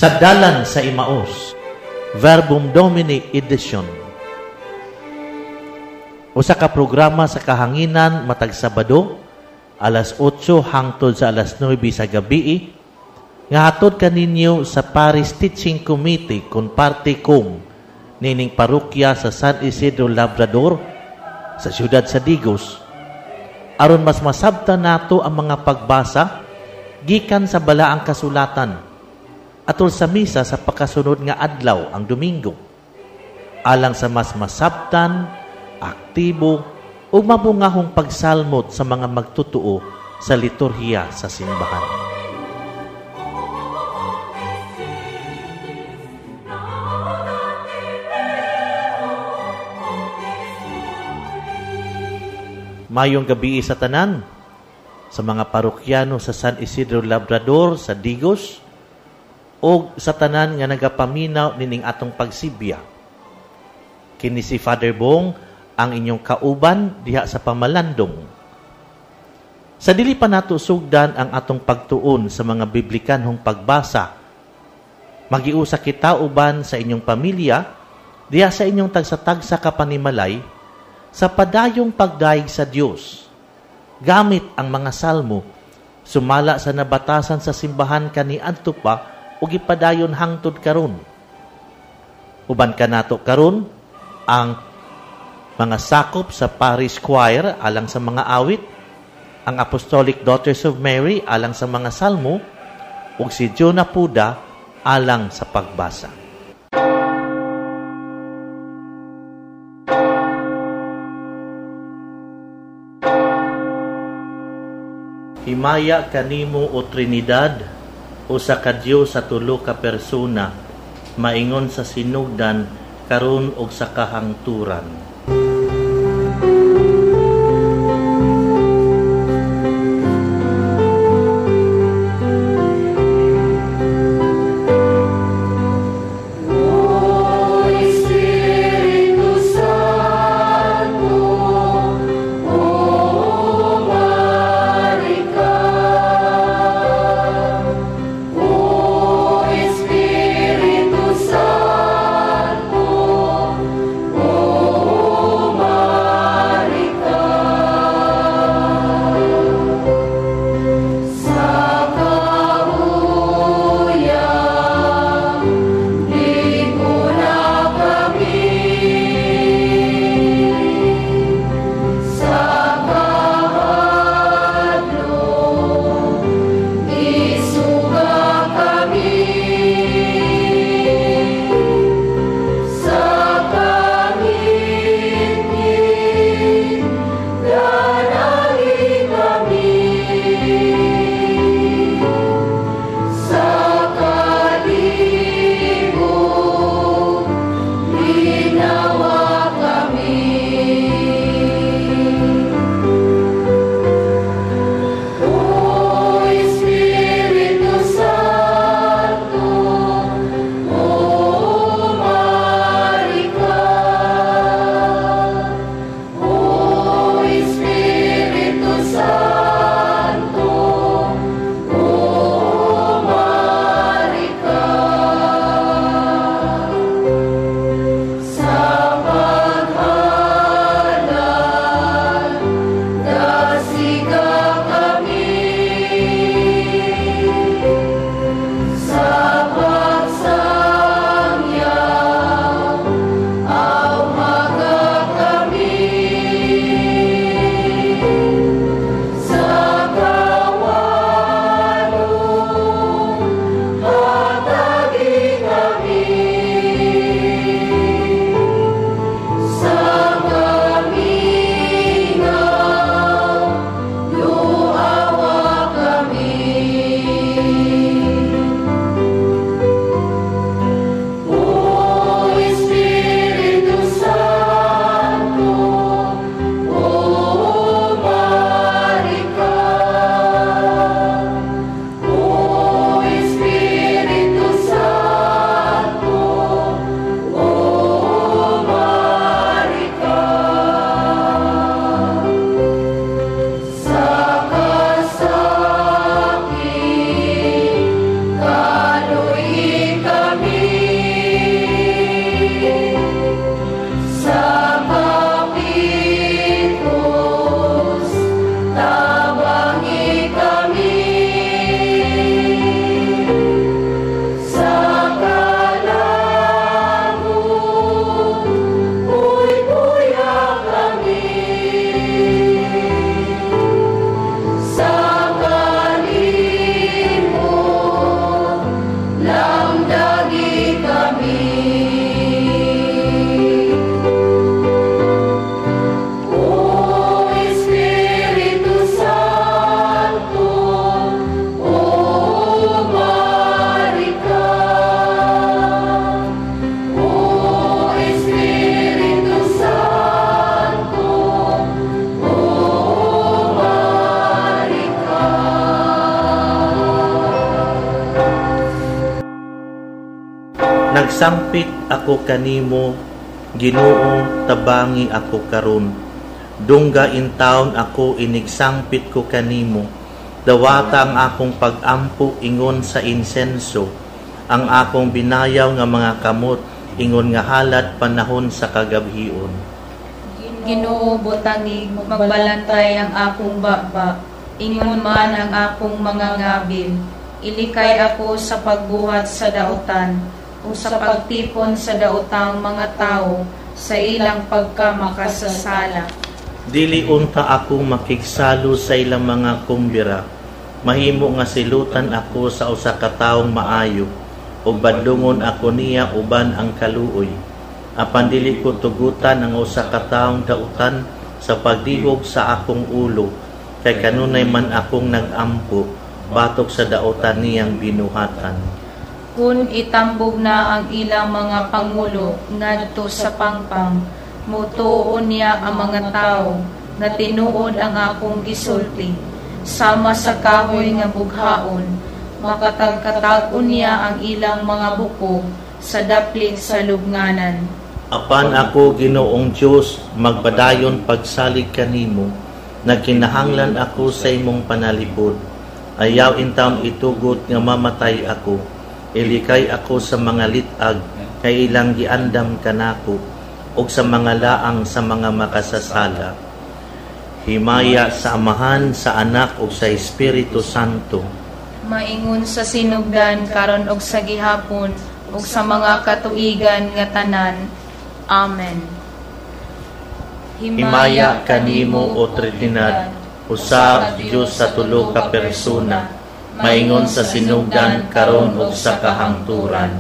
Sa dalan sa Imaos, Verbum Domini Edition. Usa ka programa sa kahanginan matag Sabado, alas 8 hangtod sa alas 9 sa gabi, nga hatod kaninyo sa Paris Teaching Committee kun parte kum nining parokya sa San Isidro Labrador sa siyudad sa Digos, aron mas masabtan nato ang mga pagbasa gikan sa balaang kasulatan atol sa misa sa pagkasunod nga adlaw ang Domingo, alang sa mas masabtan, aktibo o mabungahong pagsalmot sa mga magtutuo sa liturhiya sa simbahan. Mayong gabi sa tanan, sa mga parokyano sa San Isidro Labrador sa Digos, o sa tanan nga nagapaminaw nining atong pagsibya. Kini si Father Bong ang inyong kauban diha sa pamalandong. Sa dili pa nato sugdan ang atong pagtuon sa mga biblikanhong pagbasa, magiusa kita uban sa inyong pamilya diha sa inyong tagsa-tagsa kapanimalay sa padayong pagdaig sa Dios, gamit ang mga salmo, sumala sa nabatasan sa simbahan kaniadto pa ug ipadayon hangtod karon. Uban kanato karon ang mga sakop sa Parish Choir alang sa mga awit, ang Apostolic Daughters of Mary alang sa mga salmo, ug si Jonah Puda alang sa pagbasa. Himaya kanimo o Trinidad, o sa kadyo sa tulo ka persona, maingon sa sinugdan, karon og sa kahangturan. Oh Nagsangpit ako kanimo, Ginoo, tabangi ako karon. Dungga in taon ako inigsangpit ko kanimo. Dawata ang akong pag-ampo ingon sa insenso. Ang akong binayaw nga mga kamot ingon nga halad panahon sa kagabhion. Ginoo, butangig magbalantay ang akong baba. Ingon man ang akong mga ngabil. Ilikay ako sa pagbuhat sa dautan o sa pagtipon sa daotang mga tao sa ilang pagkamakasasala. Dili unta ako makigsalo sa ilang mga kumbira. Mahimo nga silutan ako sa usa ka taong maayo ug badlungon ako niya uban ang kaluoy. Apan dili ko tugutan ang usa ka taong dautan sa pagdihog sa akong ulo, kay kanunay man akong nag-ampo batok sa dautan niyang binuhatan. Kung itambog na ang ilang mga pangulo ngadto sa pangpang, mutuon niya ang mga tao nga tinuod ang akong gisulti. Sama sa kahoy nga bughaon, makatagkatagon niya ang ilang mga buko sa daplit sa lubnganan. Apan ako, Ginoong Diyos, magbadayon pagsalig kanimo, nagkinahanglan ako sa imong panalipod. Ayaw intam itugot nga mamatay ako. Ilikay ako sa mga litag, kay ilang giandam kanako, ug sa mga laang sa mga makasasala. Himaya sa Amahan, sa Anak, ug sa Espiritu Santo. Maingon sa sinugdan karon og sa gihapon ug sa mga katuigan nga tanan. Amen. Himaya kanimo o Trinidad, usa Dios sa tulo ka persona, maingon sa sinugdan karon ug sa kahangturan.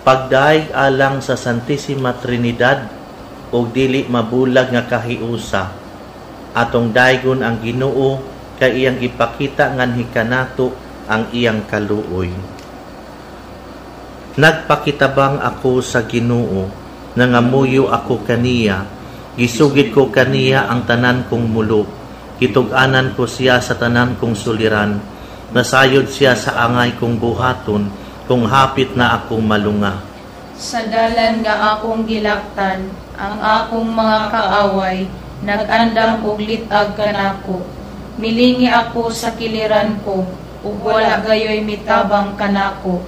Pagdaig alang sa Santissima Trinidad ug dili mabulag nga kahiusa, atong daygon ang Ginoo kay iyang ipakita nganhi kanato ang iyang kaluoy. Nagpakitabang ako sa Ginoo, nangamuyo ako kaniya, gisugid ko kaniya ang tanan kong mulok, kitug-anan ko siya sa tanan kong suliran, nasayod siya sa angay kong buhaton, kung hapit na akong malunga. Sa dalan nga akong gilaktan, ang akong mga kaaway, nag-andam og litag kanako. Milingi ako sa kiliran ko, ug wala gayoy mitabang kanako.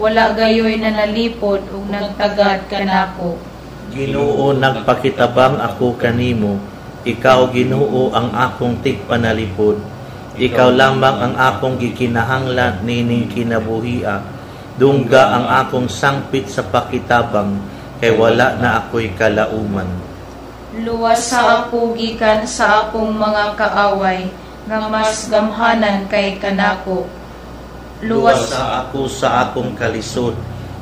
Wala gayoy na nalipod ug nagtagad kanako. Ginoo, nagpakitabang ako kanimo, ikaw Ginoo ang akong tigpanalipod. Ikaw lamang ang akong gikinahanglan nining kinabuhia. Dungga ang akong sangpit sa pakitabang, kay wala na ako'y kalauman. Luwas sa ako gikan sa akong mga kaaway, nga mas gamhanan kay kanako. Luwas sa ako sa akong kalisod,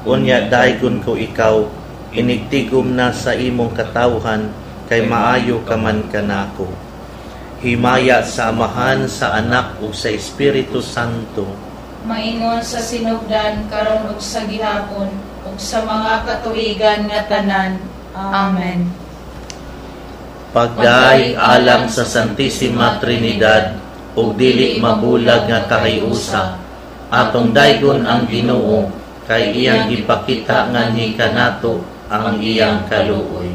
unya daygon ko ikaw, inigtigom na sa imong katawhan, kay maayo ka man kanako. Himaya sa Amahan, sa Anak, ug sa Espiritu Santo. Maingon sa sinugdan karon ug sa gihapon ug sa mga katuigan nga tanan. Amen. Pagdaig alang sa Santissima Trinidad ug dili mabulag nga kahiusa, atong daygon ang Ginoo kay iyang ipakita nganhi kanato ang iyang kaluoy.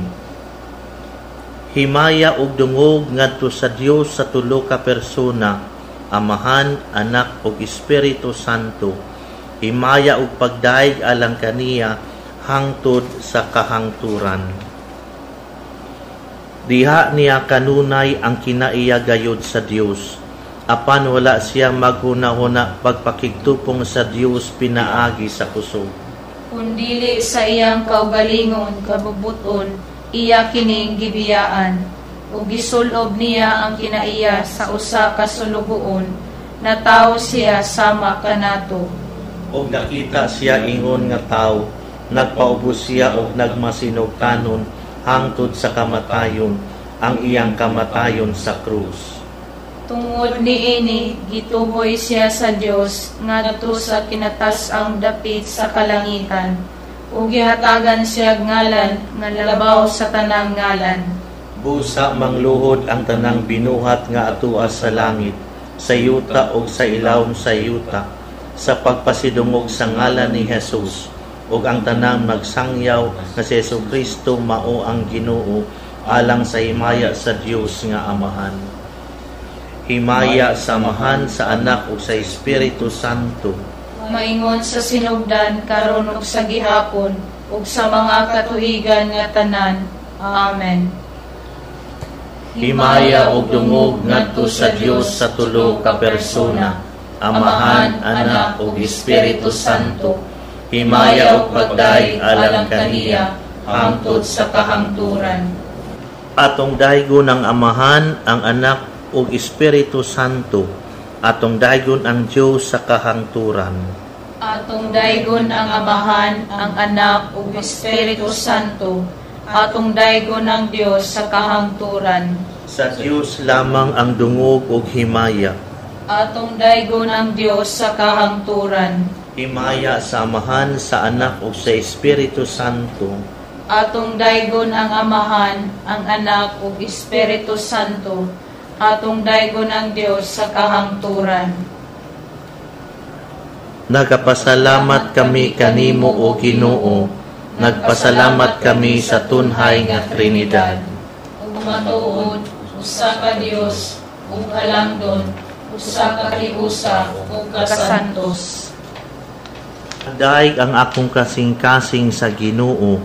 Himaya ug dungog ngadto sa Dios sa tulo ka persona, Amahan, Anak ug Espiritu Santo. Himaya ug pagdaig alang kaniya hangtod sa kahangturan. Diha niya kanunay ang kinaiya gayud sa Dios. Apan wala siya maghuna-huna pagpakigtupong sa Dios pinaagi sa kusog. Kundili sa iyang kaugalingon kabubuton, iya kining gibiyaan, ug gisulob niya ang kinaiya sa usa ka sulugoon, na tawo siya sama kanato. Og nakita siya ingon nga tawo, nagpaubos siya og nagmasinog kanon hangtod sa kamatayon, ang iyang kamatayon sa krus. Tungod niini gituboy siya sa Dios ngadto sa kinatas-ang dapit sa kalangitan, ug gihatagan siya ngalan nga labaw sa tanang ngalan. Busa mangluhod ang tanang binuhat nga atuas sa langit, sa yuta ug sa ilawom sa yuta, sa pagpasidungog sa ngalan ni Jesus, ug ang tanang magsangyaw nga si Jesucristo mao ang Ginoo alang sa himaya sa Dios nga Amahan. Himaya sa Amahan, sa Anak ug sa Espiritu Santo. Maingon sa sinugdan karon ug sa gihapon ug sa mga katuigan nga tanan. Amen. Himaya ug dungog ngadto sa Dios sa tulo ka persona, Amahan, Anak ug Espiritu Santo. Himaya ug pagday alang kaniya hangtod sa kahangturan. Atong daygon ang Amahan, ang Anak ug Espiritu Santo. Atong daygon ang Dios sa kahangturan. Atong daygon ang Amahan, ang Anak ug Espiritu Santo. Atong daygon ang Dios sa kahangturan. Sa Dios lamang ang dungog ug himaya. Atong daygon ang Dios sa kahangturan. Himaya sa Amahan, sa Anak ug sa Espiritu Santo. Atong daygon ang Amahan, ang Anak ug Espiritu Santo. Atong daygon ang Dios sa kahangturan. Nagapasalamat kami kanimo o Ginoo. Nagpasalamat kami sa tunhay nga Trinidad. Ug matuod, usa ka Dios, ug halangdon, usa ka Kiusa, ug kasantos. Daig ang akong kasing-kasing sa Ginoo,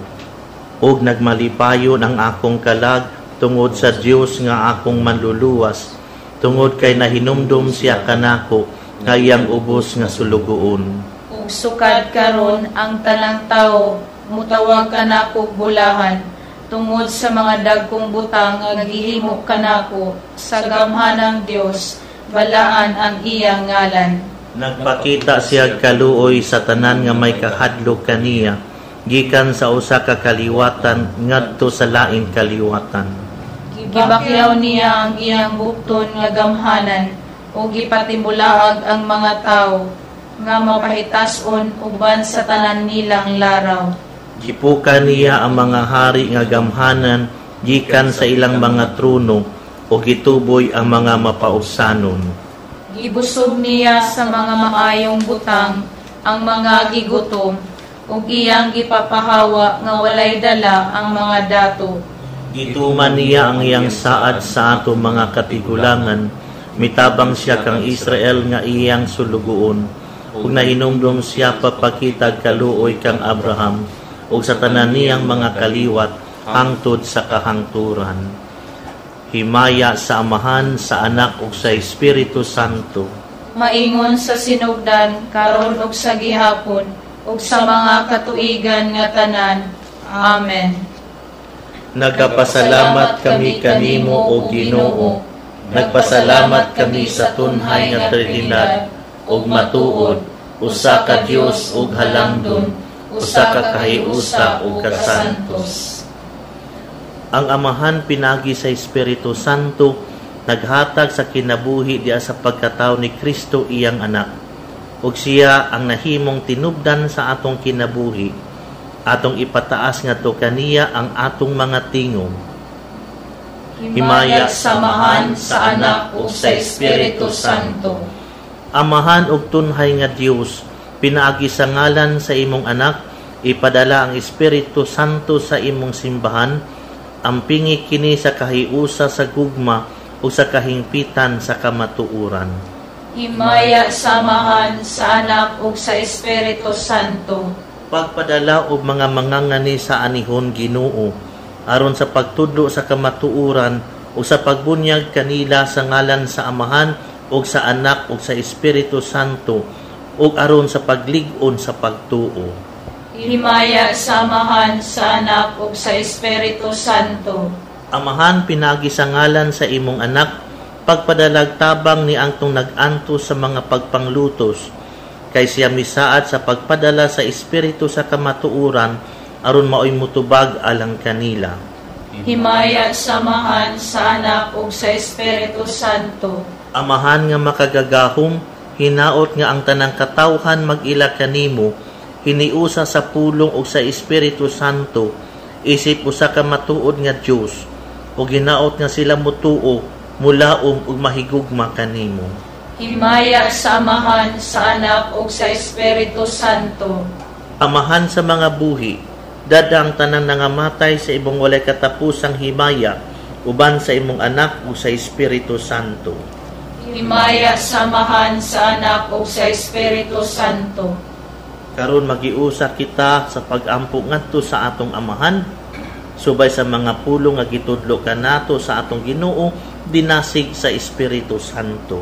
ug nagmalipayon ang akong kalag tungod sa Dios nga akong manluluwas, tungod kay nahinumdum siya kanako kayang ubos nga sulugoon. Ug sukad karon ang tanang tawo mutawag kanako bulahan tungod sa mga dagkong butang nga gihimo kanako sa gamhanang Dios balaan ang iyang ngalan. Nagpakita siya kaluoy sa tanan nga may kahadlok kaniya gikan sa usa ka kaliwatan ngadto sa laing kaliwatan. Gibakyaw niya ang iyang bukton nga gamhanan o gipatimulaag ang mga tawo nga mapahitason uban sa tanan nilang laraw. Gipukan niya ang mga hari nga gamhanan gikan sa ilang mga trono o gituboy ang mga mapausanon. Gibusog niya sa mga maayong butang ang mga gigutom ug iyang gipapahawa nga walay dala ang mga dato. Gituman niya ang iyang saad sa ato mga katigulangan, mitabang siya kang Israel nga iyang sulugoon, ug nahinumdum siya papakitag kaluoy kang Abraham, ug sa tanan niyang mga kaliwat hangtod sa kahangturan. Himaya sa Amahan, sa Anak ug sa Espiritu Santo. Maingon sa sinugdan karon ug sa gihapon ug sa mga katuigan nga tanan. Amen. Nagapasalamat kami kanimo o Ginoo. Nagpasalamat kami sa tunhay nga Trinidad ug matuod, usa ka Dios ug halangdon, usa ka kahiusa ug kasantos. Ang Amahan pinagi sa Espiritu Santo naghatag sa kinabuhi diya sa pagkatao ni Kristo iyang anak. Ug siya ang nahimong tinubdan sa atong kinabuhi, atong ipataas ngadto kaniya ang atong mga tingog. Himaya sa Amahan, sa Anak ug sa Espiritu Santo. Amahan ug tunhay nga Dios, pinaagi sa ngalan sa imong anak, ipadala ang Espiritu Santo sa imong simbahan, ampingi kini sa kahiusa sa gugma ug sa kahingpitan sa kamatuoran. Himaya sa Amahan, sa Anak ug sa Espiritu Santo. Pagpadala og mga mangangani sa anihon Ginoo, aron sa pagtudlo sa kamatuoran o sa pagbunyag kanila sa ngalan sa Amahan o sa Anak o sa Espiritu Santo o aron sa paglig-on sa pagtuo. Himaya sa Amahan, sa Anak o sa Espiritu Santo. Amahan, pinagi sa ngalan sa imong anak, pagpadalag tabang ni angtong nag-anto sa mga pagpanglutos, kay siya misaad sa pagpadala sa Espiritu sa kamatuoran aron maoy mutubag alang kanila. Himaya sa Amahan, sa Anak ug sa Espiritu Santo. Amahan nga makagagahom, hinaot nga ang tanang katawhan mag-ila kanimo, hiniusa sa pulong ug sa Espiritu Santo, isip usa ka matuod nga Dios, ug hinaot nga sila mutuo, mulaom ug mahigugma kanimo. Himaya sa Amahan, sa Anak ug sa Espiritu Santo. Amahan sa mga buhi, dadang tanan nangamatay sa imong walay katapusang himaya, uban sa imong anak o sa Espiritu Santo. Himaya samahan sa anak o sa Espiritu Santo. Karon magiusa kita sa pag-ampo ngadto sa atong amahan, subay sa mga pulong nga gitudlo kanato sa atong Ginoo, dinasig sa Espiritu Santo.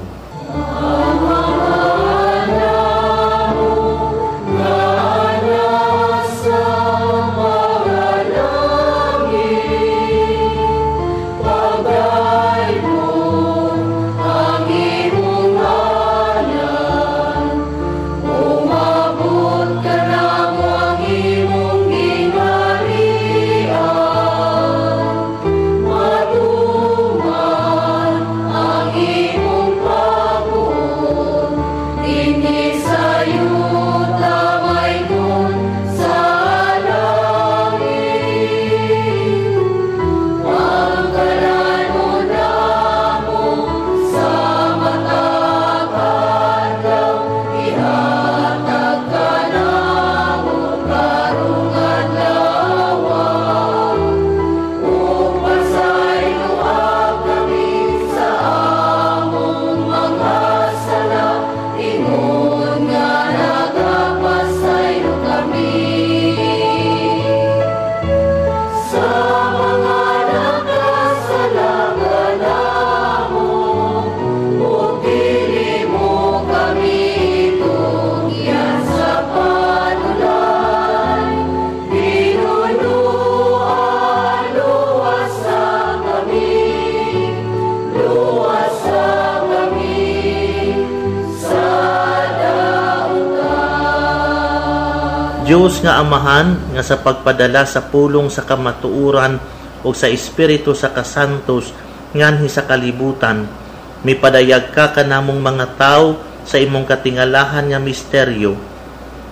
Diyos nga Amahan, nga sa pagpadala sa pulong sa kamatuuran o sa Espiritu sa kasantos nganhi sa kalibutan, mipadayag ka kanamong mga tao sa imong katingalahan nga misteryo.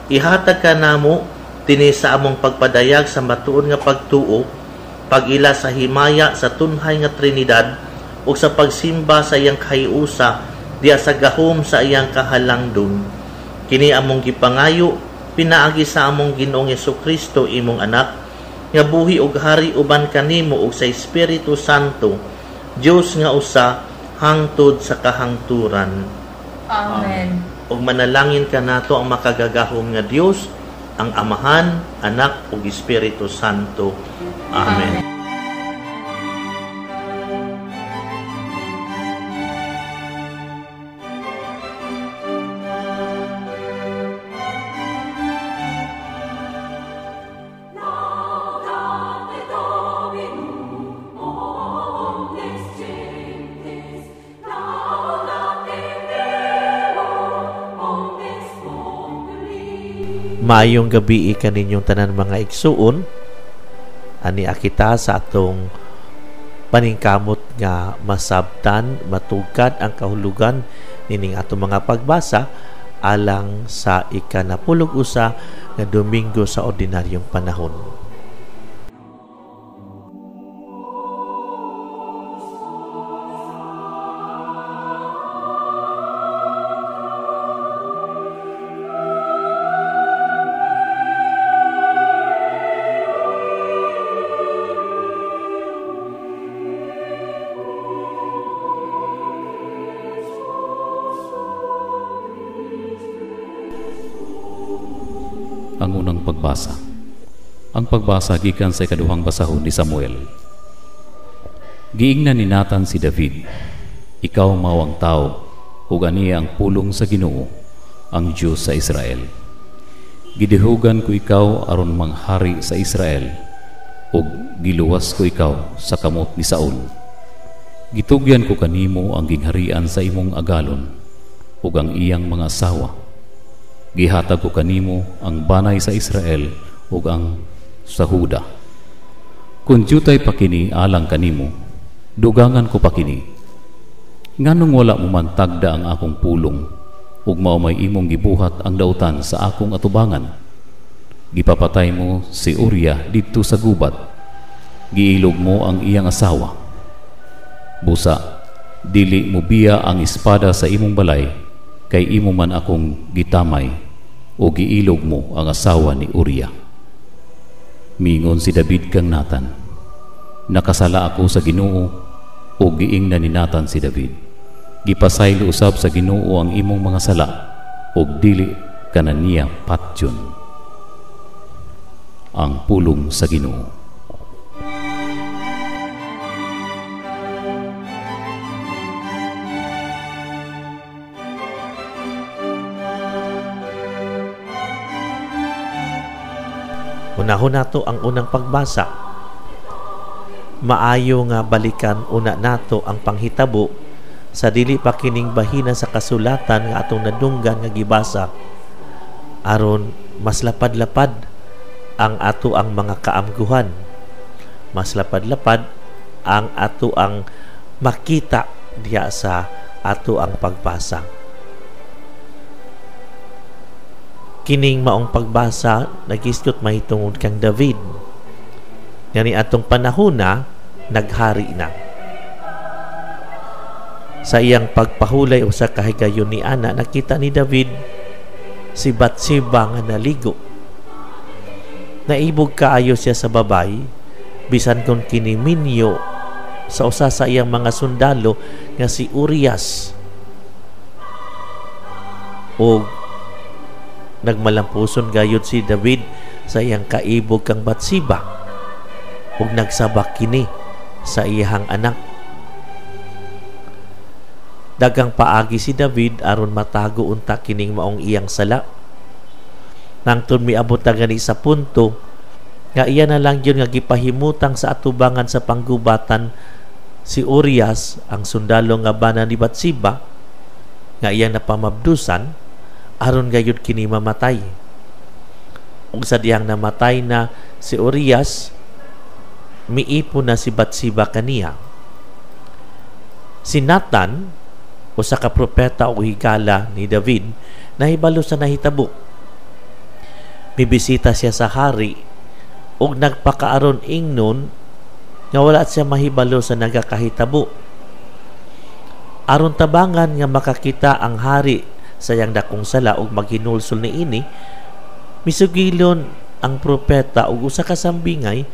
Ihatag ka namo dinhi sa among pagpadayag sa matuon nga pagtuo, pag-ila sa himaya sa tunhay nga Trinidad o sa pagsimba sa iyang kahiusa diya sa gahom sa iyang kahalangdon. Kini among gipangayo pinaagi sa among Ginoong Jesucristo imong anak, nga buhi ug hari uban kanimo ug sa Espiritu Santo, Dios nga usa hangtod sa kahangturan. Amen. Ug manalangin kanato ang makagagahom nga Dios, ang Amahan, Anak ug Espiritu Santo. Amen. Maayong gabi kaninyong tanan mga igsuon. Ani akita sa atong paningkamot nga masabtan, matugkad ang kahulugan nining atong mga pagbasa alang sa ika-11 nga Domingo sa ordinaryong panahon. Ang unang pagbasa. Ang pagbasa gikan sa ikaduhang basahon ni Samuel. Giingnan ni Nathan si David, ikaw mao ang tao, ug aniya ang pulong sa Ginoo, ang Diyos sa Israel. Gidihugan ko ikaw aron manghari sa Israel, ug giluwas ko ikaw sa kamot ni Saul. Gitugyan ko kanimo ang gingharian sa imong agalon, ug ang iyang mga asawa. Gihatag ko kanimo ang banay sa Israel ug ang sa Huda. Kung jutay pa kini alang kanimo, dugangan ko pa kini. Nganong wala mo man tagda ang akong pulong, ug mao may imong gibuhat ang dautan sa akong atubangan. Gipapatay mo si Uriah didto sa gubat. Giilog mo ang iyang asawa. Busa, dili mo biya ang espada sa imong balay, kay imo man akong gitamay, o giilog mo ang asawa ni Uriah. Mingon si David kang Natan, nakasala ako sa Ginoo, o giingnan ni Natan si David, gipasaylo usab sa Ginoo ang imong mga sala, o dili kana niya patyon. Ang pulong sa Ginoo. Unahon nato ang unang pagbasa. Maayo nga balikan una nato ang panghitabo sa dili pa kining bahina sa kasulatan nga atong nadunggan nga gibasa, aron mas lapad-lapad ang ato ang mga kaamguhan, mas lapad-lapad ang ato ang makita diya sa ato ang pagbasa. Kining maong pagbasa nagisgot mahitungod kang David. Ngani atong panahon na naghari na. Sa iyang pagpahulay o sa kahigayon ni Ana, nakita ni David si Batseba nga naligo. Naibog kaayo siya sa babay, bisan kon kiniminyo sa usa sa iyang mga sundalo nga si Urias. O nagmalampuson gayud si David sa iyang kaibog kang Batseba, ug nagsabak kini sa iyang anak. Dagang paagi si David aron matago unta kining maong iyang sala. Nangtod miabot na gani sa punto nga iya na lang yun nga gipahimutang sa atubangan sa panggubatan si Urias, ang sundalo nga bana ni Batseba, nga iyang napamabdusan aron gayud kini mamatay. Ug sa diyang namatay na si Urias, miipon na si Batseba kaniya. Si Natan, usa ka propeta o higala ni David, nahibalo sa nahitabo. Bibisita siya sa hari ug nagpakaaron ingnon nga wala siya mahibalo sa nagakahitabo. Aron tabangan nga makakita ang hari sa iyang dakong sala ug maghinulsol niini, misugilon ang propeta ug usa ka sambingay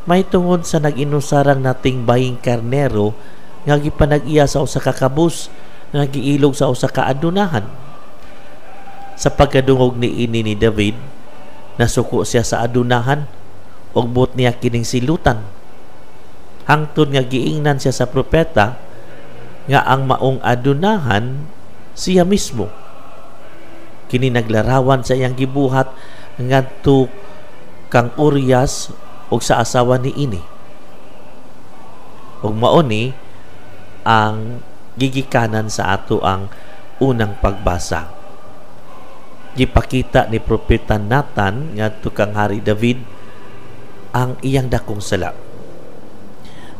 mahitungod sa nag-inusarang nating baying karnero nga gipanag-iya sa usa ka kabus nga giilog sa usa ka adunahan. Sa pagkadungog niini ni David, nasuko siya sa adunahan ug buot niya kining silutan. Hangtod nga giingnan siya sa propeta nga ang maong adunahan siya mismo. Kini naglarawan sa iyang gibuhat ngadto kang Urias ug sa asawa ni ini. Ug mao ni ang gigikanan sa ato ang unang pagbasa. Gipakita ni propeta Natan ngadto kang Hari David ang iyang dakong sala.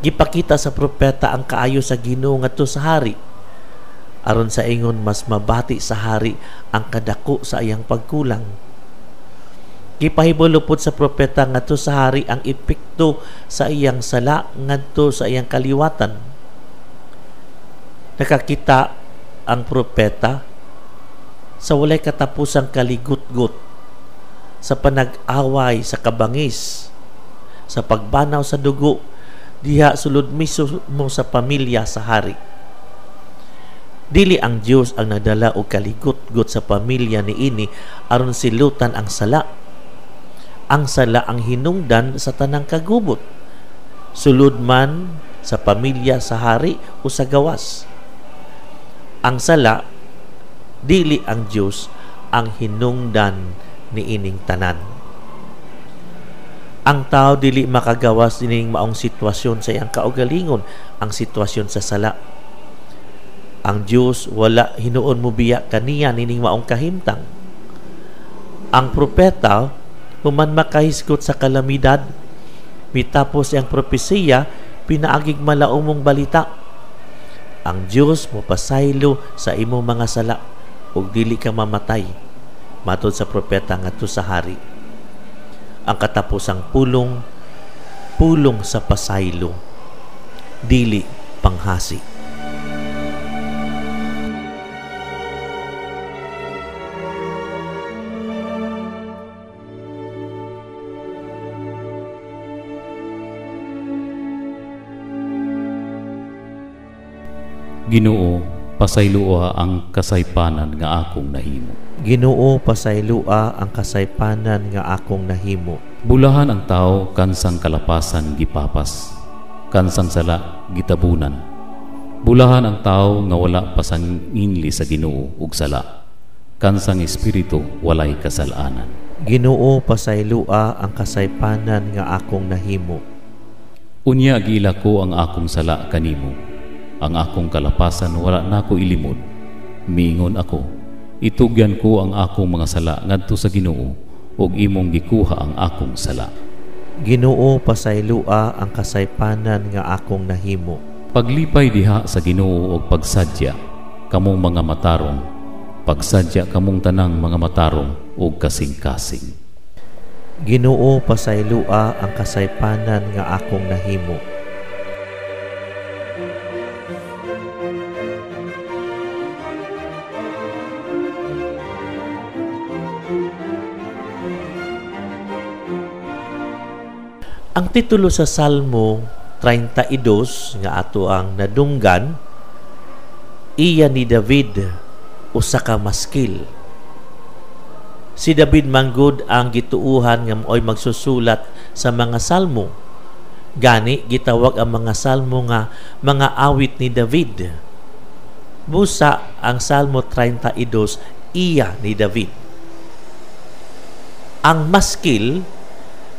Gipakita sa propeta ang kaayo sa Ginoo ngadto sa hari, aron sa ingon mas mabati sa hari ang kadako sa iyang pagkulang. Gipahibulupod sa propeta ngadto sa hari ang epekto sa iyang sala ngadto sa iyang kaliwatan. Nakakita ang propeta sa walay katapusang kaligut-gut, sa panag-away sa kabangis, sa pagbanaw sa dugo diha sulod mismo sa pamilya sa hari. Dili ang Dios ang nadala og kaligut-gut sa pamilya ni ini aron silutan ang sala. Ang sala ang hinungdan sa tanang kagubot, sulod man sa pamilya sa hari o sa gawas. Ang sala, dili ang Dios ang hinungdan ni ining tanan. Ang tao dili makagawas ining maong sitwasyon sa iyang kaugalingon, ang sitwasyon sa sala. Ang Dios wala hinuon mo biya kaniya nining maong kahimtang. Ang propeta human makahisgot sa kalamidad, mitapos iyang propesiya pinaagig malaumong balita. Ang Dios mopasaylo sa imong mga sala ug dili ka mamatay, matod sa propeta ngadto sa hari. Ang katapusang pulong sa pasaylo, dili panghasi. Ginoo, pasaylua ang kasaypanan nga akong nahimo. Ginoo, pasaylua ang kasaypanan nga akong nahimo. Bulahan ang tao kansang kalapasan gipapas, kansang sala gitabunan. Bulahan ang tao nga wala pasanginli sa Ginoo ug sala, kansang espiritu walay kasalanan. Ginoo, pasaylua ang kasaypanan nga akong nahimo. Unya gila ko ang akong sala kanimo, ang akong kalapasan wala nako ilimod. Miingon ako, itugyan ko ang akong mga sala ngadto sa Ginoo, ug imong gikuha ang akong sala. Ginoo, pasaylua ang kasaypanan nga akong nahimo. Paglipay diha sa Ginoo og pagsadya kamong mga matarong, pagsadya kamong tanang mga matarong ug kasing-kasing. Ginoo, pasaylua ang kasaypanan nga akong nahimo. Ang titulo sa Salmo 32 nga ato ang nadunggan, iya ni David usa ka maskil. Si David manggod ang gituuhan nga mo'y magsusulat sa mga salmo. Gani gitawag ang mga salmo nga mga awit ni David. Busa ang Salmo 32 iya ni David. Ang maskil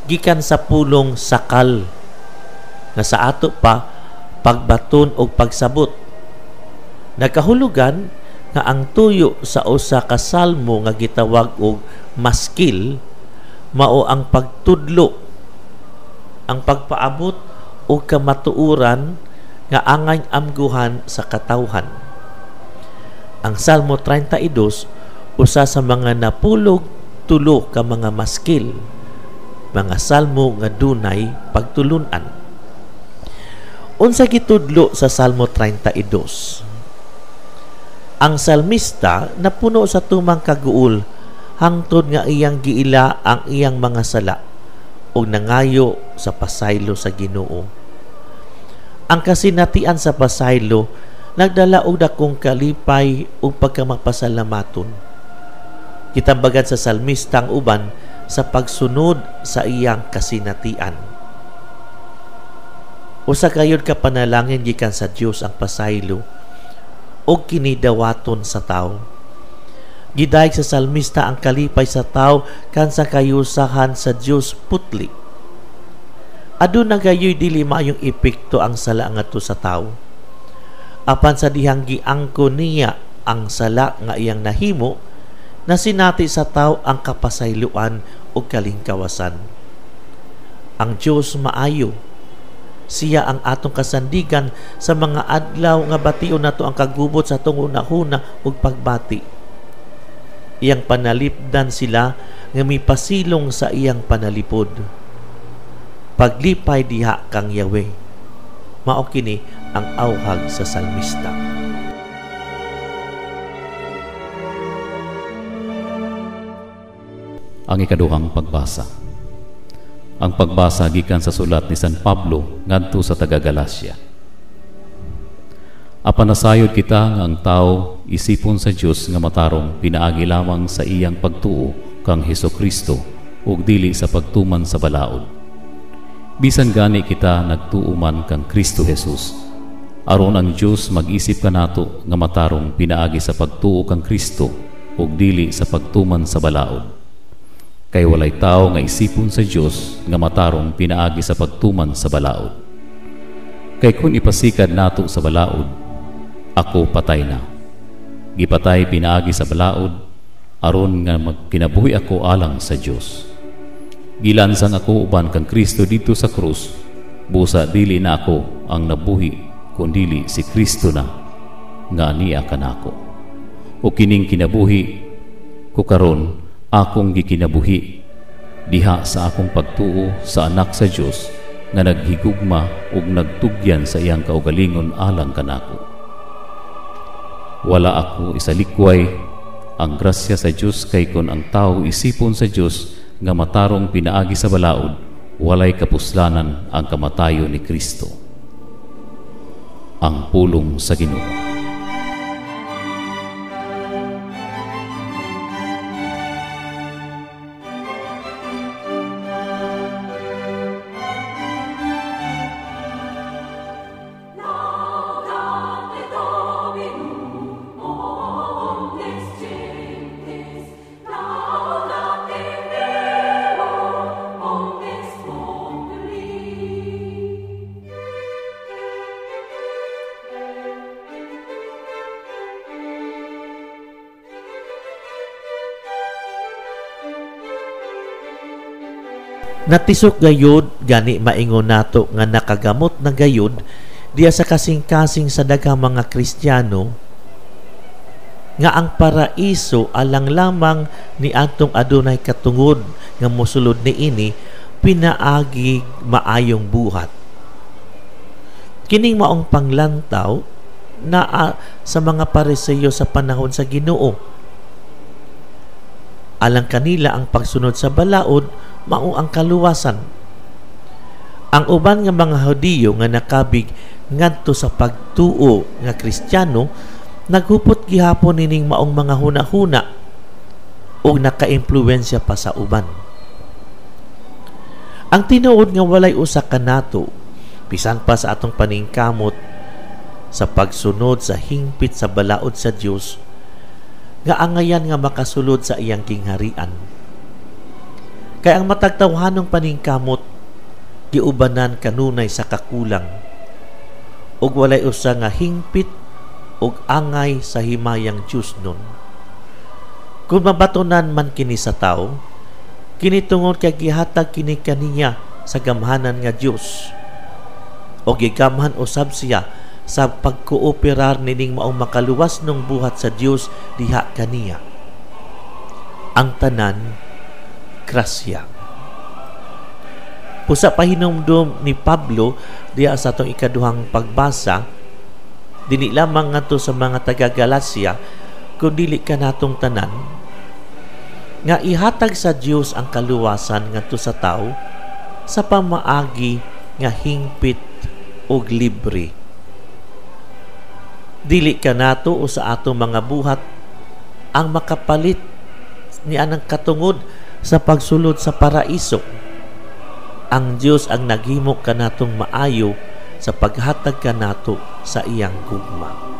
gikan sa pulong sakal nga sa ato pa pagbaton o pagsabot. Nagkahulugan nga ang tuyo sa usa ka salmo nga gitawag og maskil mao ang pagtudlo, ang pagpaabot o kamatuoran nga angay amguhan sa katawhan. Ang Salmo 32 usa sa mga napulog tulo ka mga maskil, mga salmo nga dunay pagtulunan. Unsa gitudlo sa Salmo 32? Ang salmista napuno sa tumang kaguol hangtod nga iyang giila ang iyang mga sala ug nangayo sa pasaylo sa Ginoo. Ang kasinatian sa pasaylo nagdala og dakong kalipay ug pagkamagpasalamaton. Kitambagan sa salmista ang uban sa pagsunod sa iyang kasinatian. Usa kayod ka panalangin gikan sa Dios ang pasaylo o kinidawaton sa tao. Gidayeg sa salmista ang kalipay sa tao kansa kayusahan sa Dios putli. Aduna gayoy dili maayong epekto ang sala ngadto sa tao. Apan sa dihang giangko niya ang sala nga iyang nahimo, nasinati sa tao ang kapasayloan o kalingkawasan. Ang Dios maayo. Siya ang atong kasandigan sa mga adlaw nga bation nato ang kagubot sa atong hunahuna ug pagbati. Iyang panalipdan sila nga mipasilong sa iyang panalipod. Paglipay diha kang Yahweh. Mao kini ang awhag sa salmista. Ang ikaduhang pagbasa. Ang pagbasa gikan sa sulat ni San Pablo ngadto sa taga-Galacia. Apan nasayod kita nga ang tao isipon sa Dios nga matarong pinaagi lamang sa iyang pagtuo kang Hesukristo ug dili sa pagtuman sa balaod. Bisan gani kita nagtuo man kang Kristo Jesus, aron ang Dios mag-isip kanato nga matarong pinaagi sa pagtuo kang Kristo ug dili sa pagtuman sa balaod. Kay walay tao nga isipon sa Dios nga matarong pinaagi sa pagtuman sa balaod. Kay kung ipasikad nato sa balaod, ako patay na. Gipatay pinaagi sa balaod aron nga magkinabuhi ako alang sa Dios. Gilansang ako uban kang Kristo dito sa krus, busa dili na ako ang nabuhi kundili si Kristo na nga niya kanako. O kining kinabuhi ko karon akong gikinabuhi diha sa akong pagtuo sa anak sa Dios nga naghigugma ug nagtugyan sa iyang kaugalingon alang kanako. Wala ako isalikway ang grasya sa Dios kay kon ang tao isipon sa Dios nga matarong pinaagi sa balaod, walay kapuslanan ang kamatayon ni Kristo. Ang pulong sa Ginoo. Natisok gayud gani maingon nato nga nakagamot na gayud diya sa kasing-kasing sa daghang mga Kristiyano nga ang paraiso alang lamang ni atong adunay katungod nga mosulod niini pinaagi maayong buhat. Kining maong panglantaw na sa mga Pariseo sa panahon sa Ginoo. Alang kanila ang pagsunod sa balaod mao ang kaluwasan. Ang uban nga mga Hudiyo nga nakabig ngadto sa pagtuo nga Kristiyano naghupot gihapon nining maong mga hunahuna ug nakaimpluwensya pa sa uban. Ang tinuod nga walay usa kanato bisan pa sa atong paningkamot sa pagsunod sa hingpit sa balaod sa Dios nga angayan nga makasulod sa iyang kingharian. Kaya ang matagtawhanong paningkamot giubanan kanunay sa kakulang ug walay usa nga hingpit ug angay sa himayang Dios nun. Kung mabatonan man kini sa tao, kini tungod kay gihatag kini kaniya sa gamhanan nga Dios o gigamhan usab siya sa pagkooperar nining maong makaluwas nung buhat sa Dios diha kaniya. Ang tanan grasya. Pusa pahinumdum ni Pablo diya sa atong ikaduhang pagbasa, dili lamang ngadto sa mga taga-Galacia kundi dili kanatong tanan nga ihatag sa Dios ang kaluwasan ngadto sa tao sa pamaagi nga hingpit ug libre. Dili kanato o sa atong mga buhat ang makapalit ni anang katungod sa pagsulod sa paraiso. Ang Dios ang naghimo kanatong maayo sa paghatag kanato sa iyang gugma.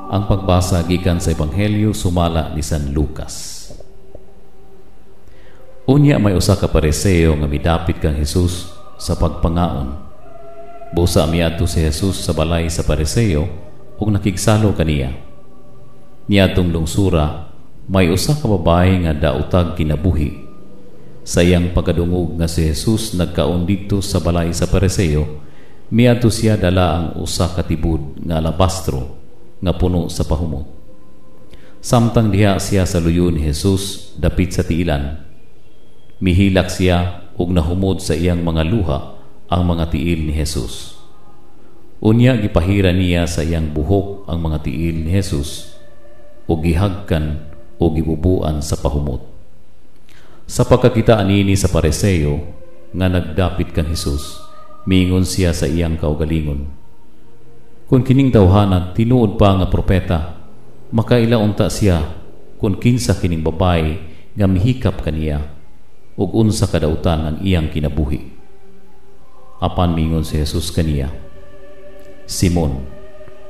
Ang pagbasa gikan sa Ebanghelyo sumala ni San Lucas. Unya may usa ka Pariseo nga midapit kang Hesus sa pagpangaon. Busa miadto si Hesus sa balay sa Pariseo ug nakigsalo kaniya. Niadtong lungsura may usa ka babae nga daotag kinabuhi. Sa iyang pagkadungog nga si Hesus nagkaon didto sa balay sa Pariseo, miadto siya dala ang usa ka tibud nga alabastro nga puno sa pahumot. Samtang diha siya sa luyo ni Hesus dapit sa tiilan, mihilak siya ug nahumod sa iyang mga luha ang mga tiil ni Hesus. Unya gipahira niya sa iyang buhok ang mga tiil ni Hesus ug gihagkan ug gibubuan sa pahumot. Sa pagkakita anini sa Pariseo nga nagdapit kan Hesus, miingon siya sa iyang kaugalingon, kung kining tawhana tinuod pa nga propeta, makailaunta siya kung kinsa kining babae nga mihikap kaniya ug unsa kadautan ang iyang kinabuhi. Apan mingon si Jesus kaniya, Simon,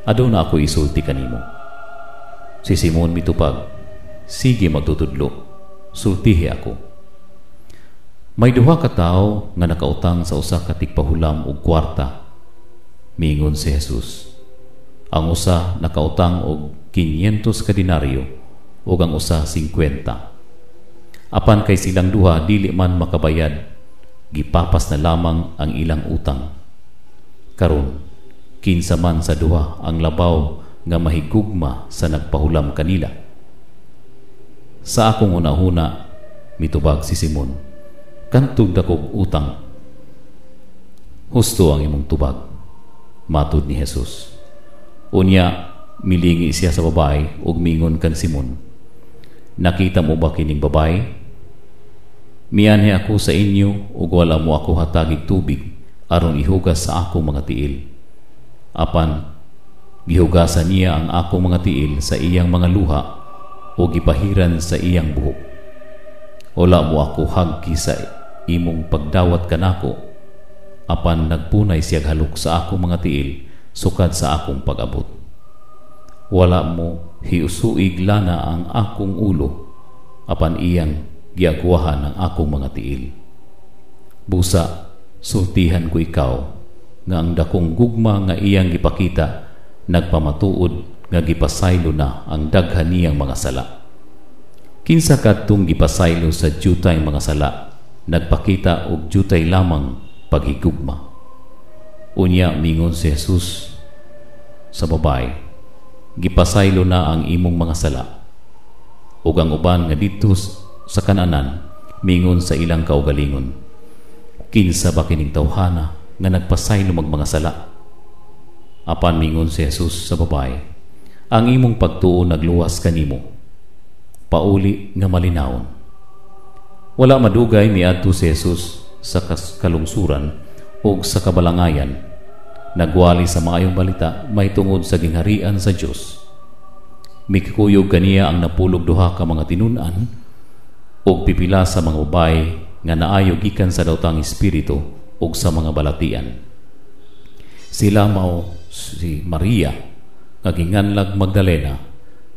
aduna ako isulti kanimo. Si Simon mitupag, sige magtutudlo, sultihi ako. May duha ka tawo nga nakautang sa usa ka tigpahulam ug kwarta. Mingon si Jesus, ang usa nakautang og 500 ka denaryo ug ang usa 50. Apan kay silang duha dili man makabayad, gipapas na lamang ang ilang utang. Karon kinsa man sa duha ang labaw nga mahigugma sa nagpahulam kanila. Sa akong una-una, mitubag si Simon, kantog dakog utang. Husto ang imong tubag, matud ni Jesus. Unya milingi siya sa babae ug mingon kan Simon, nakita mo ba kining babae? Mianhi ako sa inyo ug wala mo ako hatagig tubig aron ihugas sa akong mga tiil. Apan gihugasan niya ang akong mga tiil sa iyang mga luha o gipahiran sa iyang buhok. Wala mo ako hagki sa imong pagdawat kanako, apan nagpunay siya halok sa akong mga tiil sukad sa akong pag-abot. wala mo hiusuig lana ang akong ulo, apan iyang giagwahan ang akong mga tiil. Busa, sultihan ko ikaw, nga ang dakong gugma nga iyang gipakita, nagpamatuod nga gipasaylo na ang daghan niyang mga sala. Kinsa kadtong gipasaylo sa jutay mga sala, nagpakita og jutay lamang paghigugma. Unya mingon si Jesus sa babae, gipasaylo na ang imong mga sala. Ug ang uban nga dito sa kananan, mingon sa ilang kaugalingon, kinsa ba kining tawhana nga nagpasaylo mag mga sala? Apan mingon si Jesus sa babae, ang imong pagtuo nagluwas kanimo. Pauli nga malinawon. Wala madugay miadto si Jesus sa kalungsuran o sa kabalangayan, nagwali sa maayong balita may tungod sa gingharian sa Dios. Mikikuyog kaniya ang napulog duha ka mga tinunan o pipila sa mga babae nga naayo gikan sa daotang espiritu o sa mga balatian. Sila mao si Maria nga ginganlag Magdalena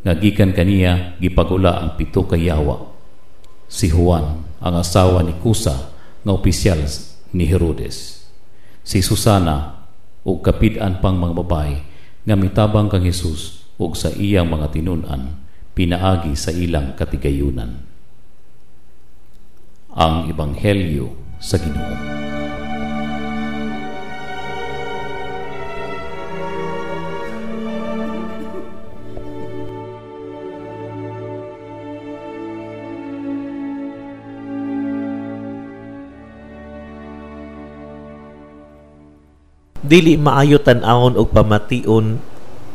nga gikan kaniya gipagula ang 7 ka yawa, si Juan ang asawa ni Kusa nga opisyal ni Herodes, si Susana ug kapid-an pang mga babae nga mitabang kang Jesus ug sa iyang mga tinunan pinaagi sa ilang katigayunan. Ang Ebanghelyo sa Ginoo. Dili maayo tan-awon og pamation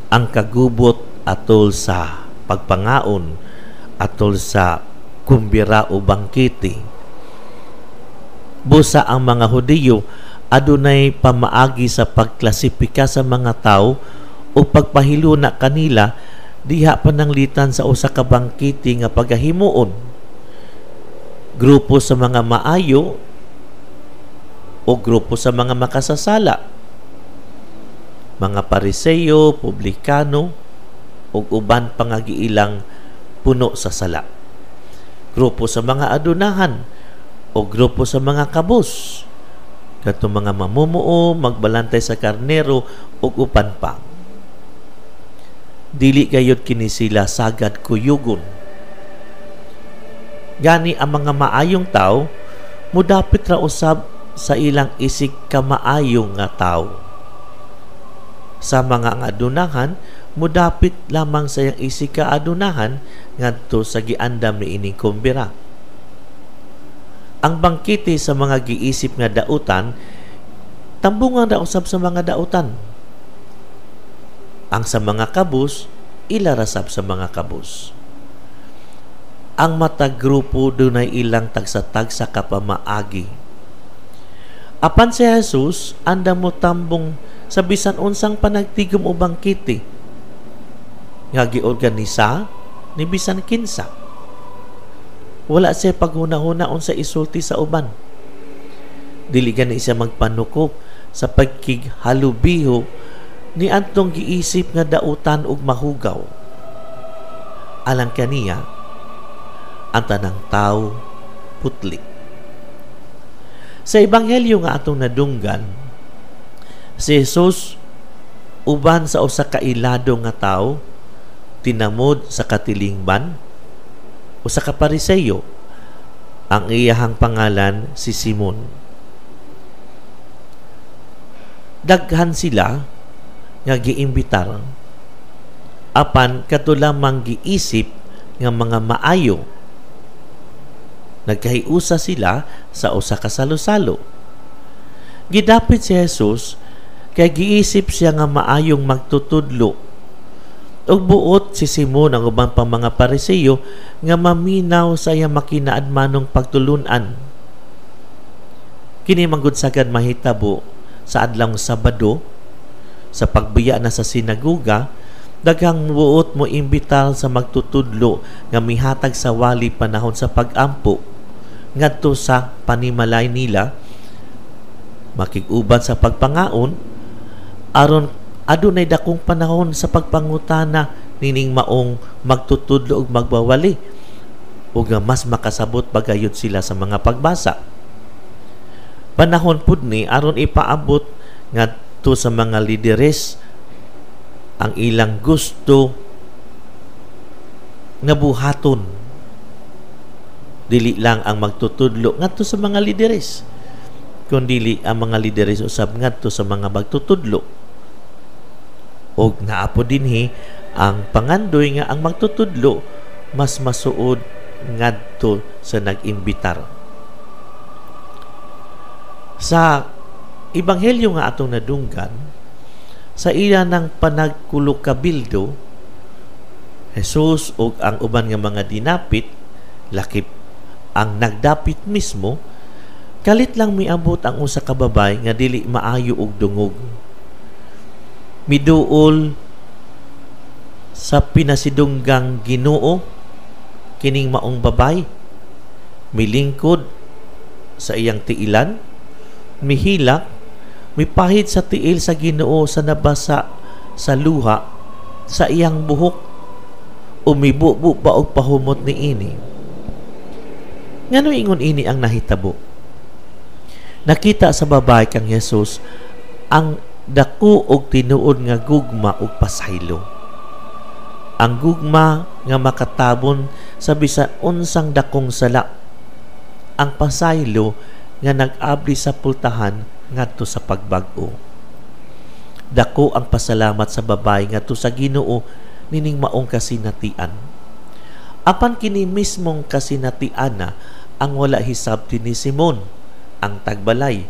ang kagubot atol sa pagpangaon, atol sa kumbira o bangkete. Busa ang mga Hudiyo adunay pamaagi sa pagklasipika sa mga tao o pagpahiluna kanila diha pananglitan sa usa ka bangkete nga pagahimuon. Grupo sa mga maayo o grupo sa mga makasasala, mga Pariseyo, Publikano, ug uban pangagiilang puno sa sala. Grupo sa mga adunahan o grupo sa mga kabus, katong mga mamumuo, magbalantay sa karnero ug upan pa. Dili gayud kini sila sagad kuyugon. Gani ang mga maayong tao mudapit ra usab sa ilang isig ka maayong nga tao. Sa mga adunahan, mudapit lamang sa iyang isig ka adunahan ngadto sa giandam ni ining kumbira. Ang bangkete sa mga giisip nga dautan, tambungan ra usab sa mga dautan. Ang sa mga kabus, ilarasab sa mga kabus. Ang matag grupo dunay ilang tagsa-tagsa kapamaagi. Apan si Jesus andam mo tambong sa bisan unsang panagtigom o bangkete nga giorganisa ni bisan kinsa. Wala siya paghuna-hunaon sa isulti sa uban. Dili gani siya magpanukop sa pagkighalubiho ni antong giisip nga dautan ug mahugaw. Alang kaniya ang tanang tao putli. Sa ebanghelyo nga atong nadunggan, si Jesus uban sa usa ka ilado nga tawo tinamod sa katilingban o sa Pariseyo. Ang iyahang pangalan si Simon. Daghan sila nga giimbitar apan kadto lamang giisip nga mga maayo. Nagkahiusa sila sa usa ka salo-salo. Gidapit si Jesus kay giisip siya nga maayong magtutudlo. Ug buot si Simon ang ubang pang mga Pariseyo nga maminaw sa iyang makinaadmanong pagtulunan. Kini manggod sagad mahitabo sa adlawng Sabado sa pagbiya na sa sinagoga, daghang buot mo imbitar sa magtutudlo nga mihatag sa wali panahon sa pag-ampo ngadto sa panimalay nila, makig-uban sa pagpangaon aron adunay dakong panahon sa pagpangutana nining maong magtutudlo ug magbawali ug nga mas makasabot bagayod sila sa mga pagbasa. Panahon pud ni aron ipaabot ngadto sa mga lideres ang ilang gusto nga buhaton, dili lang ang magtutudlo ngadto sa mga lideres, kundi ang mga lideres usab ngadto sa mga magtutudlo. Og naapo dinhi ang pangandoy nga ang magtutudlo mas masuod ngadto sa nag-imbitar. Sa ebanghelyo nga atong nadunggan, sa ila ng panagkulukabildo, Jesus o ang uban nga mga dinapit, lakip ang nagdapit mismo, kalit lang miabot ang usa ka babay nga dili maayo og dungog. Miduol sa pinasidunggang Ginoo kining maong babay, milingkod sa iyang tiilan, mihilak, mipahid sa tiil sa Ginoo sa nabasa sa luha sa iyang buhok, umibubo pa og pahumot ni ini. Ngano ingon ini ang nahitabo? Nakita sa babay kang Jesus ang dako og tinuod nga gugma ug pasaylo. Ang gugma nga makatabon sa bisan unsang dakong sala. Ang pasaylo nga nag-abli sa pultahan ngadto sa pagbag-o. Dako ang pasalamat sa babay ngadto sa Ginoo nining maong kasinatian. Apan kini mismong kasinatiana ang wala hisab ni Simon, ang tagbalay,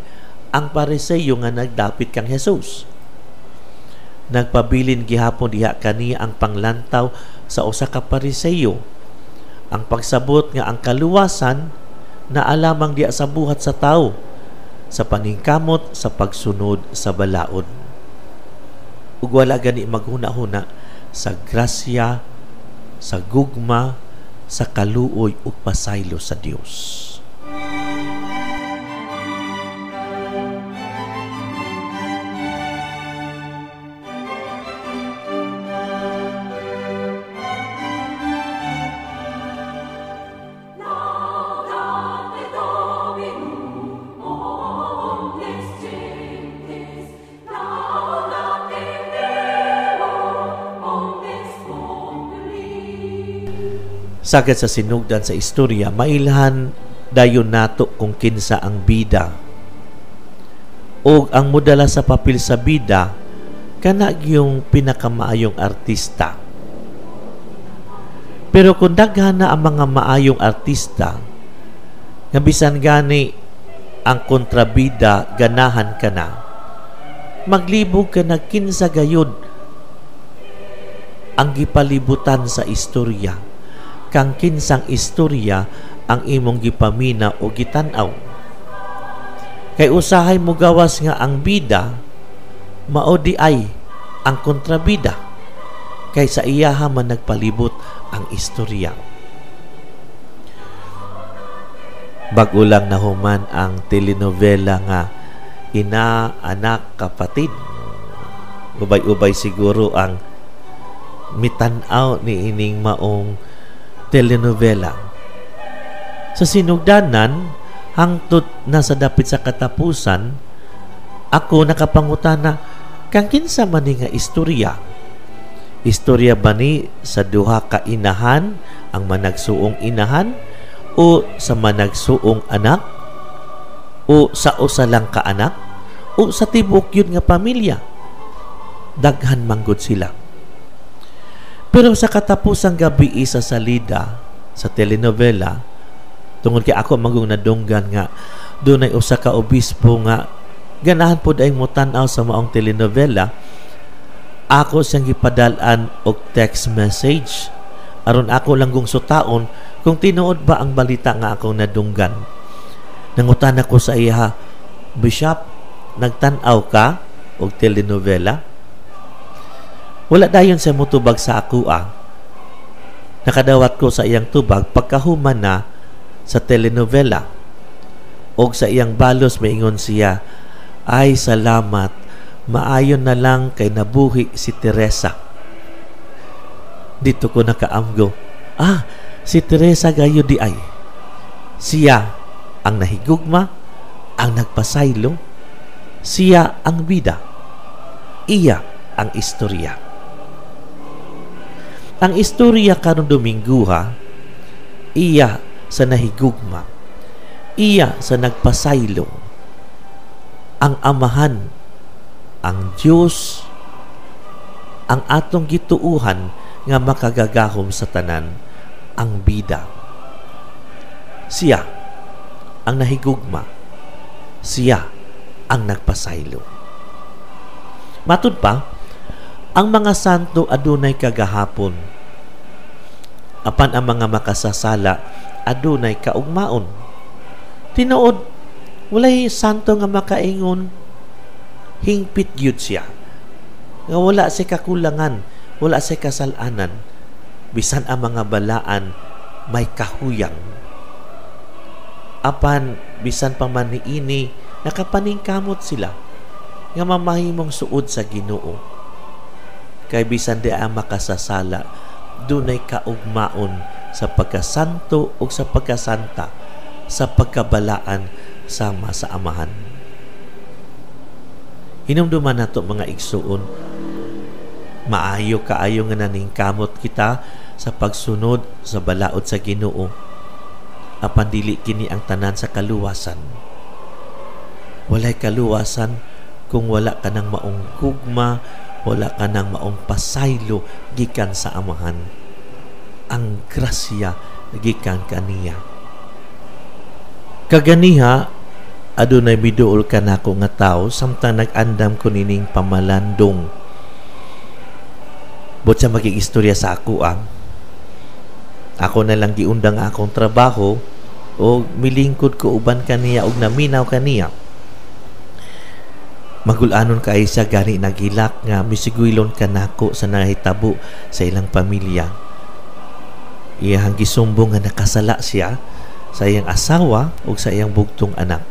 ang Pariseyo nga nagdapit kang Jesus. Nagpabilin gihapon diha kaniya ang panglantaw sa usa ka Pariseyo. Ang pagsabot nga ang kaluwasan na alamang diha sa buhat sa tao, sa paningkamot sa pagsunod sa balaod. Ug wala gani maghuna-huna sa grasya, sa gugma, sa kaluoy ug pasaylo sa Dios. Sagad sa sinugdan sa istorya, mailhan dayon nato kung kinsa ang bida. O ang mudala sa papel sa bida, kana yung pinakamaayong artista. Pero kung daghan na ang mga maayong artista, nga bisan gani ang kontrabida ganahan ka na, maglibog ka na kinsa gayud ang gipalibutan sa istorya, kang kinsang istorya ang imong gipamina o gitan-aw. Kay usahay mo gawas nga ang bida mao di ay ang kontrabida, kay sa iyaha man nagpalibot ang istorya. Bag-o lang nahuman ang telenovela nga Ina, Anak, Kapatid. Ubay-ubay siguro ang mitan-aw ni ining maong telenovela. Sa sinugdanan, hangtod na sa dapit sa katapusan, ako nakapangutana, kang kinsa man ni nga istorya? Istorya ba ni sa duha ka inahan, ang managsuong inahan, o sa managsuong anak, o sa usa lang ka anak, o sa tibok yun nga pamilya? Daghan manggod sila. Pero sa katapusang gabi sa salida sa telenovela, tungod kay ako magong nadunggan nga doon ay usa ka obispo nga ganahan po dahil mutan-aw sa maong telenovela, ako siyang gipadal-an og text message aron ako lang gong sutaon kung tinuod ba ang balita nga akong nadunggan. Nangutan ako sa iya, Bishop, nagtan-aw ka og telenovela? Wala dayon sa mutubag sa ako Nakadawat ko sa iyang tubag pagkahuman na sa telenovela. Og sa iyang balos maingon siya, ay salamat, maayon na lang kay nabuhi si Teresa. Dito ko nakaamgo, si Teresa gayo di ay. Siya ang nahigugma, ang nagpasaylo, siya ang bida, iya ang istorya. Ang istorya karon Domingo iya sa nahigugma, iya sa nagpasaylo, ang Amahan, ang Diyos, ang atong gituuhan nga makagagahom sa tanan, ang bida. Siya ang nahigugma, siya ang nagpasaylo. Matud pa, ang mga santo adunay kagahapon, apan ang mga makasasala adunay kaugmaon. Tinuod, walay santo nga makaingon hingpit gyud siya, nga wala si kakulangan, wala si kasalanan, bisan ang mga balaan may kahuyang. Apan bisan pa man niini nakapaningkamot sila nga mamahimong suod sa Ginoo, kay bisan di ang makasasala dunay kaugmaon sa pagkasanto o sa pagkasanta, sa pagkabalaan sama sa Amahan. Hinumduman nato mga igsuon, maayo kaayo nga naningkamot kita sa pagsunod sa balaod sa Ginoo, apan dili kini ang tanan sa kaluwasan. Walay kaluwasan kung wala ka ng maong gugma, wala ka ng maong pasaylo gikan sa Amahan. Ang grasya gikan kaniya. Kaganiha, adunay biduol ka nako nga tao samtang nag-andam ko nining pamalandong. Bot sa maging istorya sa ako na lang giundang akong trabaho o milingkod ko uban kaniya og naminaw kaniya. Magulanon kay siya gani nagilak nga misigwilon kanako sa nahitabo sa ilang pamilya. Iyang gisumbong nga nakasala siya sa iyang asawa o sa iyang bugtong anak.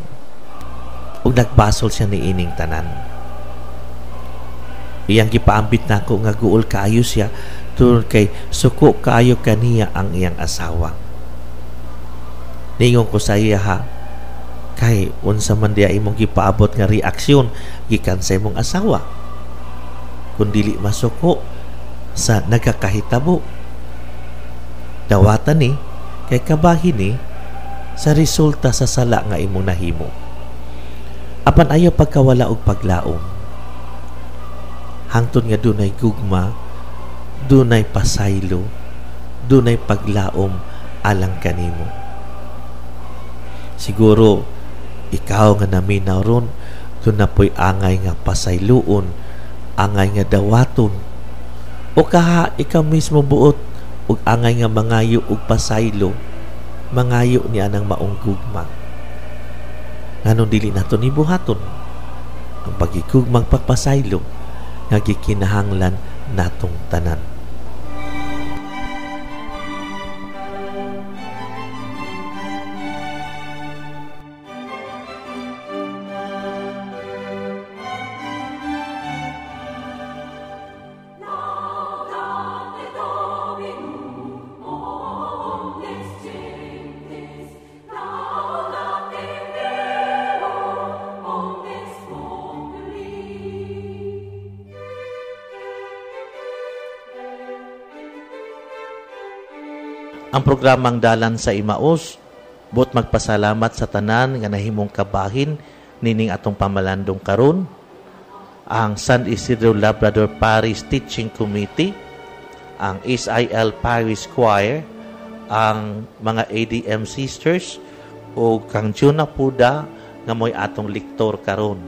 Ug nagbasol siya ni ining tanan. Iyang gipaambit nako nga guol kaayo siya tungod kay suko kaayo kaniya ang iyang asawa. Ningon ko sa iya kay unsa man diya imong gipaabot nga reaksyon gikan sa imong asawa kun dili masuko sa nagakahitabo. Dawatan ni kay kabahin ni sa resulta sa sala nga imong nahimo. Apan ayaw pagkawala og paglaom. Hangtod nga dunay gugma, dunay pasaylo, dunay paglaom alang kanimo. Siguro ikaw nga naminaw ron, doon na po'y angay nga pasayloon, angay nga dawaton, o kaha ikaw mismo buot, ug angay nga mangayo ug pasaylo, mangayo ni anang maong gugma. Nganong dili nato ni buhaton ang pagigugmang pagpasaylo nga gikinahanglan natong tanan. Ang programang Dalan sa Imaos, bot magpasalamat sa tanan nga nahimong kabahin nining atong pamalandong karon, ang San Isidro Labrador Parish Teaching Committee, ang SIL Parish Choir, ang mga ADM Sisters, o kang Juna Puda nga mo'y atong liktor karon.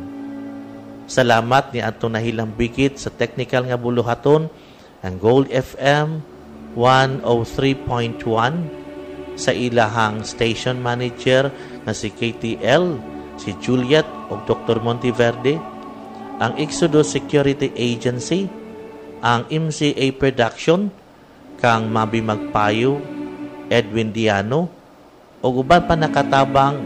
Salamat ni atong nahilang bigit sa technical nga buluhaton, ang Gold FM 103.1 sa ilahang station manager na si KTL, si Juliet o Dr. Monteverde, ang Exodus Security Agency, ang MCA Production, kang Mabi Magpayo, Edwin Diano, o uban pa nakatabang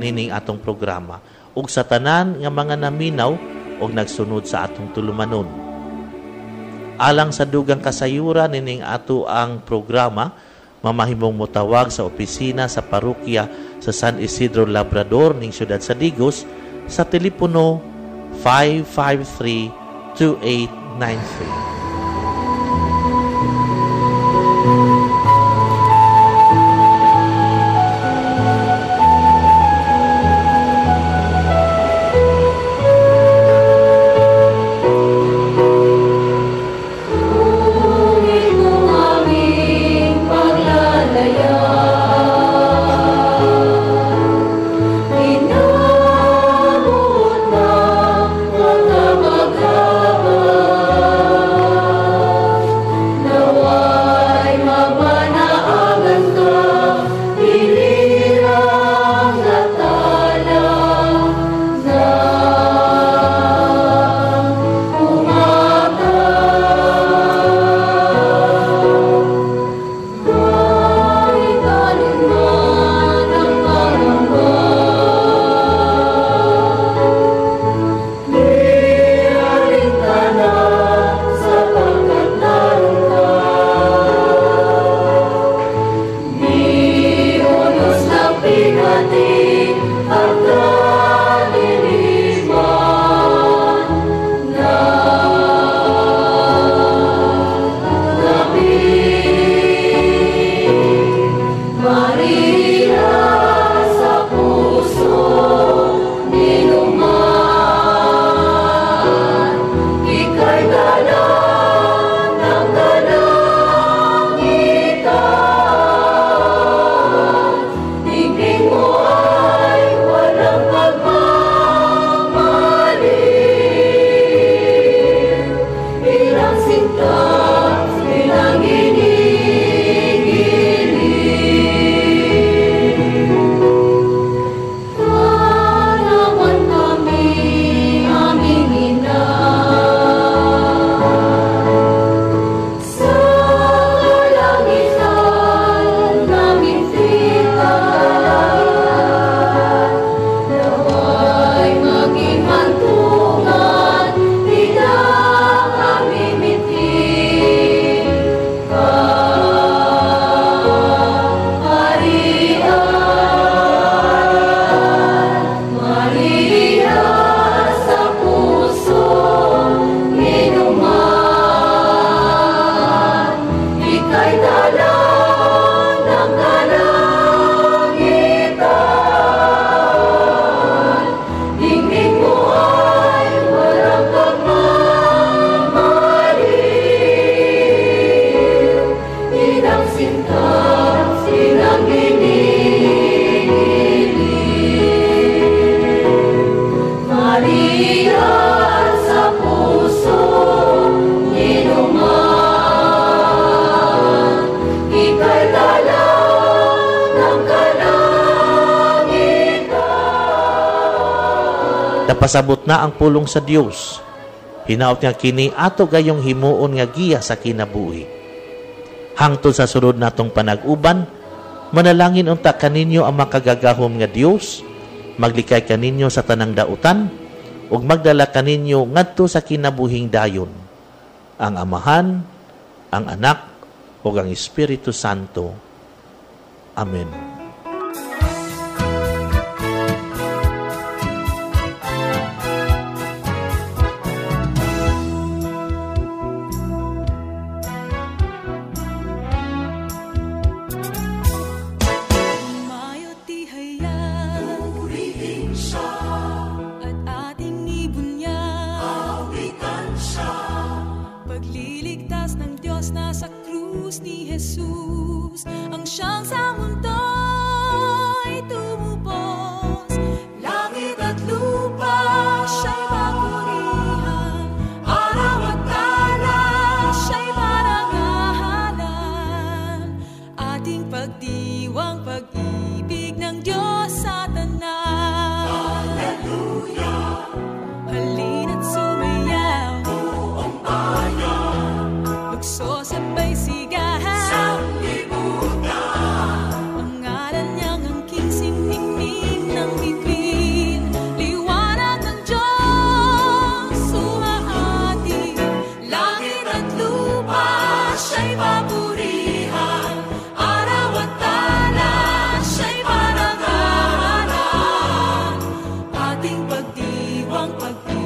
nining atong programa, ug sa tanan nga mga naminaw o nagsunod sa atong tulumanon. Alang sa dugang kasayuran nining ato ang programa, mamahimong motawag sa opisina sa parokya sa San Isidro Labrador ning siyudad sa Digos sa telepono 553-2893. Napasabot na ang pulong sa Dios. Hinaot nga kini ato gayong himuon nga giya sa kinabuhi. Hangtod sa sunod natong panag-uban, manalangin unta kaninyo ang makagagahom nga Dios, maglikay kaninyo sa tanang dautan, ug magdala kaninyo ngadto sa kinabuhing dayon. Ang Amahan, ang Anak, ug ang Espiritu Santo. Amen. Liwanag ng Diyos ang pagtuo.